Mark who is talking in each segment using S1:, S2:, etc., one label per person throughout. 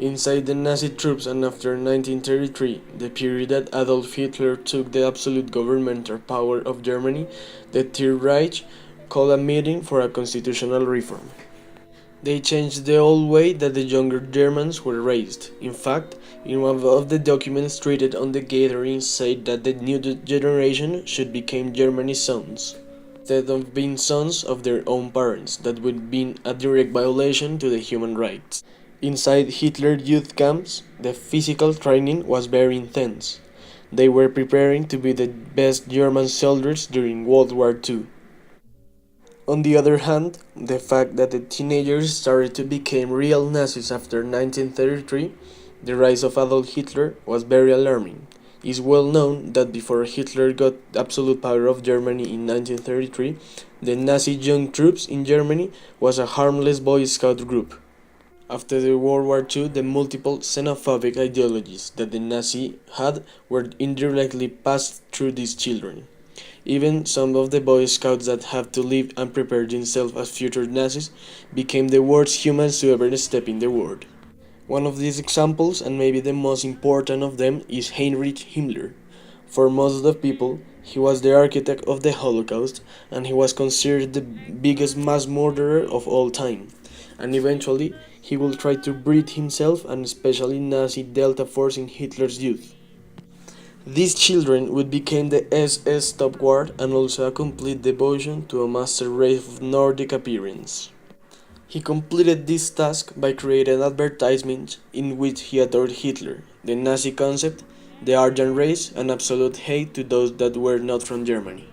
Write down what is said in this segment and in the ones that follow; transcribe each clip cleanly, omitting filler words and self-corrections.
S1: Inside the Nazi troops and after 1933, the period that Adolf Hitler took the absolute governmental power of Germany, the Third Reich called a meeting for a constitutional reform. They changed the old way that the younger Germans were raised. In fact, in one of the documents treated on the gathering said that the new generation should become Germany's sons, instead of being sons of their own parents, that would be a direct violation to the human rights. Inside Hitler youth camps, the physical training was very intense. They were preparing to be the best German soldiers during World War II. On the other hand, the fact that the teenagers started to become real Nazis after 1933, the rise of Adolf Hitler, was very alarming. It is well known that before Hitler got absolute power of Germany in 1933, the Nazi young troops in Germany was a harmless Boy Scout group. After the World War II, the multiple xenophobic ideologies that the Nazi had were indirectly passed through these children. Even some of the Boy Scouts that have to live and prepare themselves as future Nazis became the worst humans to ever step in the world. One of these examples, and maybe the most important of them, is Heinrich Himmler. For most of the people, he was the architect of the Holocaust, and he was considered the biggest mass murderer of all time. And eventually, he will try to breed himself and especially Nazi Delta Force in Hitler's youth. These children would become the SS top guard and also a complete devotion to a master race of Nordic appearance. He completed this task by creating an advertisement in which he adored Hitler, the Nazi concept, the Aryan race, and absolute hate to those that were not from Germany.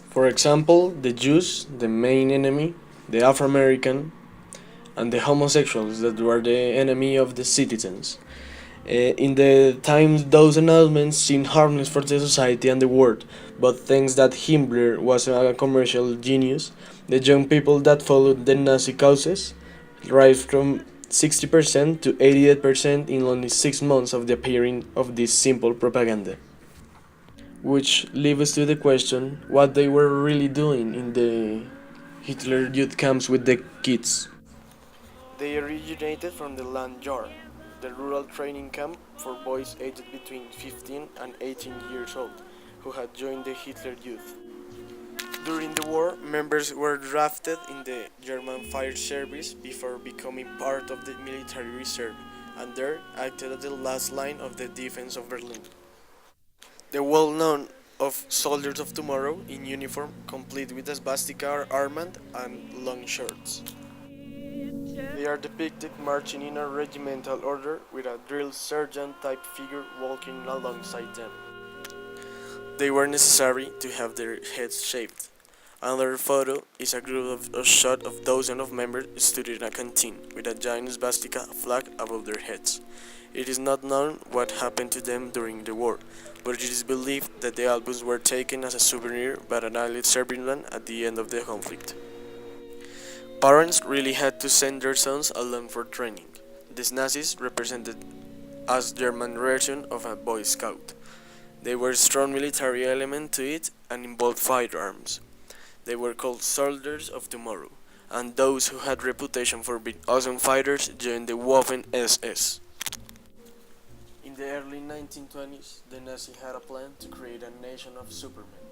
S1: For example, the Jews, the main enemy, the Afro American, and the homosexuals that were the enemy of the citizens. In the time, those announcements seemed harmless for the society and the world, but thanks that Himmler was a commercial genius, the young people that followed the Nazi causes rise from 60% to 88% in only 6 months of the appearing of this simple propaganda. Which leaves us to the question what they were really doing in the Hitler youth camps with the kids. They originated from the Land Jar, the rural training camp for boys aged between 15 and 18 years old who had joined the Hitler Youth. During the war, members were drafted in the German fire service before becoming part of the military reserve and there acted as the last line of the defense of Berlin. The well known of Soldiers of Tomorrow in uniform, complete with a swastika armband and long shorts. They are depicted marching in a regimental order with a drill sergeant type figure walking alongside them. They were necessary to have their heads shaved. Another photo is a group of a shot of dozens of members stood in a canteen with a giant swastika flag above their heads. It is not known what happened to them during the war, but it is believed that the albums were taken as a souvenir by an allied serviceman at the end of the conflict. Parents really had to send their sons along for training. These Nazis represented as German version of a Boy Scout. They were a strong military element to it and involved firearms. They were called Soldiers of Tomorrow, and those who had reputation for being awesome fighters joined the Waffen SS. In the early 1920s, the Nazis had a plan to create a nation of supermen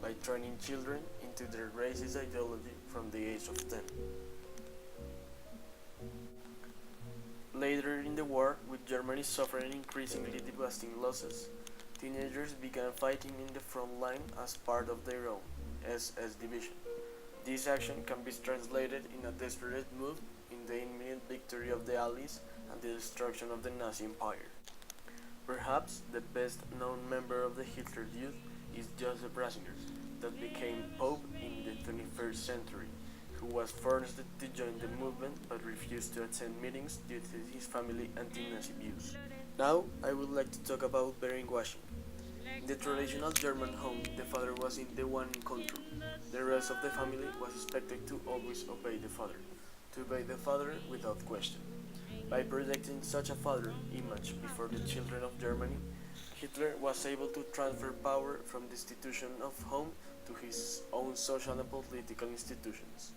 S1: by training children into their racist ideology from the age of 10. Later in the war, with Germany suffering increasingly devastating losses, teenagers began fighting in the front line as part of their own SS division. This action can be translated in a desperate move in the imminent victory of the Allies and the destruction of the Nazi Empire. Perhaps the best known member of the Hitler Youth is Joseph Ratzinger, that became Pope in the 21st century, who was forced to join the movement but refused to attend meetings due to his family anti-Nazi views. Now, I would like to talk about brainwashing. In the traditional German home, the father was the one in control. The rest of the family was expected to always obey the father, to obey the father without question. By projecting such a father image before the children of Germany, Hitler was able to transfer power from the institution of home to his own social and political institutions.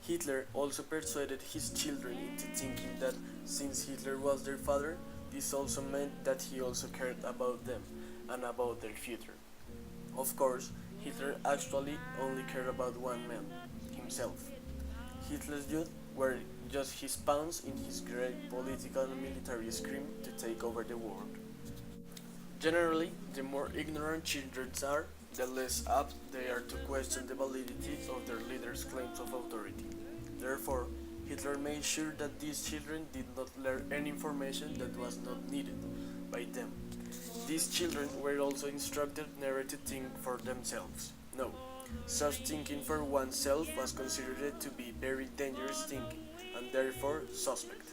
S1: Hitler also persuaded his children into thinking that since Hitler was their father, this also meant that he also cared about them and about their future. Of course, Hitler actually only cared about one man, himself. Hitler's youth were just his pawns in his great political and military scheme to take over the world. Generally, the more ignorant children are, the less apt they are to question the validity of their leaders' claims of authority. Therefore, Hitler made sure that these children did not learn any information that was not needed by them. These children were also instructed never to think for themselves. No, such thinking for oneself was considered to be very dangerous thinking and therefore suspect.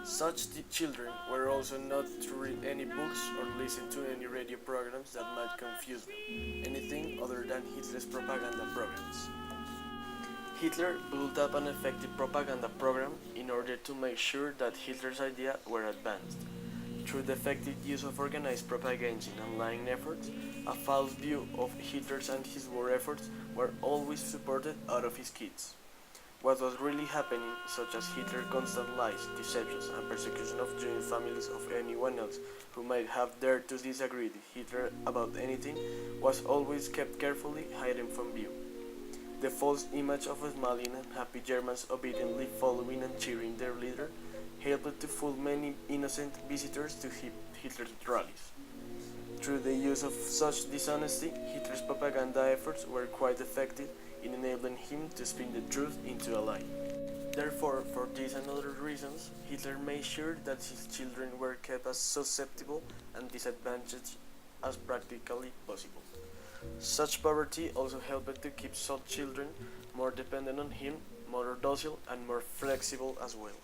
S1: Such children were also not to read any books or listen to any radio programs that might confuse them, anything other than Hitler's propaganda programs. Hitler built up an effective propaganda program in order to make sure that Hitler's ideas were advanced. Through the effective use of organized propaganda and lying efforts, a false view of Hitler's and his war efforts were always supported out of his kids. What was really happening, such as Hitler's constant lies, deceptions, and persecution of Jewish families of anyone else who might have dared to disagree with Hitler about anything, was always kept carefully hidden from view. The false image of smiling and happy Germans obediently following and cheering their leader helped to fool many innocent visitors to Hitler's rallies. Through the use of such dishonesty, Hitler's propaganda efforts were quite effective in enabling him to spin the truth into a lie. Therefore, for these and other reasons, Hitler made sure that his children were kept as susceptible and disadvantaged as practically possible. Such poverty also helped to keep such children more dependent on him, more docile, and more flexible as well.